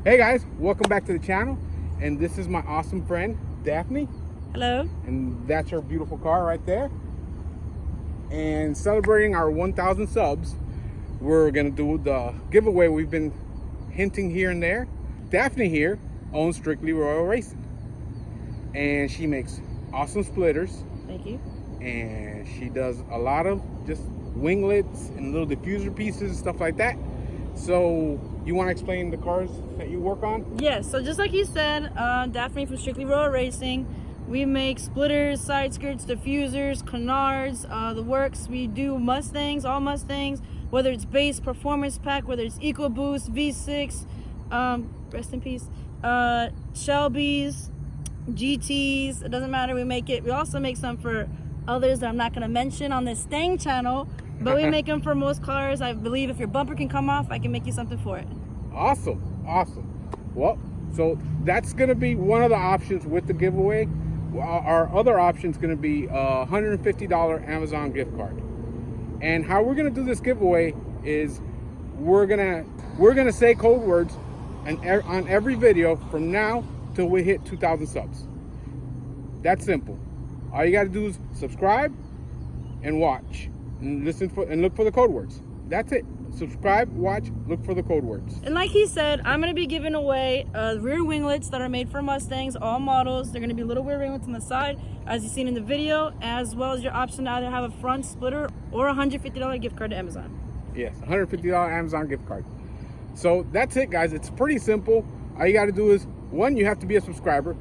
Hey guys, welcome back to the channel. And this is my awesome friend, Daphne. Hello. And that's her beautiful car right there. And celebrating our 1,000 subs, we're gonna do the giveaway we've been hinting here and there. Daphne here owns Strictly Royal Racing. And she makes awesome splitters. Thank you. And she does a lot of just winglets and little diffuser pieces, stuff like that. So you want to explain the cars that you work on? Yes, so just like you said, Daphne from Strictly Royal Racing, we make splitters, side skirts, diffusers, canards, the works. We do Mustangs, all Mustangs, whether it's base, performance pack, whether it's EcoBoost, V6, rest in peace, Shelby's, GTs, it doesn't matter, we make it. We also make some for others that I'm not going to mention on this Stang channel, but we make them for most cars. I believe if your bumper can come off, I can make you something for it. Awesome. Well, so that's going to be one of the options with the giveaway. Our other option is going to be a $150 Amazon gift card. And how we're going to do this giveaway is we're gonna say code words on every video from now till we hit 2,000 subs. That's simple. All you got to do is subscribe and watch and listen for and look for the code words. That's it. Subscribe, watch, look for the code words. And like he said, I'm going to be giving away rear winglets that are made for Mustangs, all models. They're going to be little rear winglets on the side, as you've seen in the video, as well as your option to either have a front splitter or a $150 gift card to Amazon. Yes, $150 Amazon gift card. So that's it, guys. It's pretty simple. All you got to do is, one, you have to be a subscriber.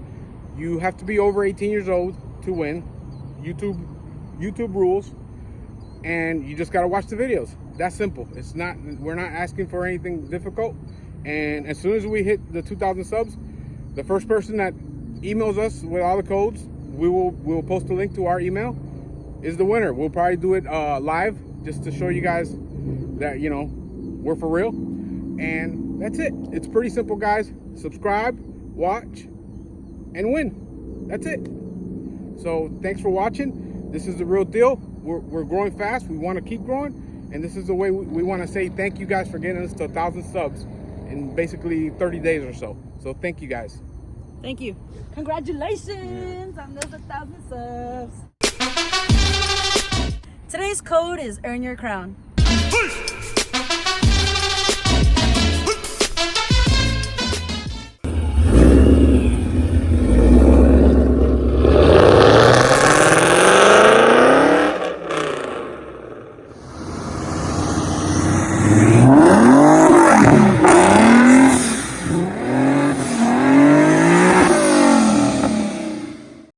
You have to be over 18 years old to win. YouTube rules. And you just got to watch the videos. That's simple. We're not asking for anything difficult. And as soon as we hit the 2,000 subs, the first person that emails us with all the codes, we'll post a link to our email, is the winner. We'll probably do it live just to show you guys that, you know, we're for real. And that's it. It's pretty simple, guys. Subscribe, watch, and win. That's it. So thanks for watching. This is the real deal. We're growing fast. We want to keep growing. And this is the way we want to say thank you guys for getting us to 1,000 subs in basically 30 days or so. So thank you guys. Thank you. Congratulations on those 1,000 subs. Today's code is Earn Your Crown. Push!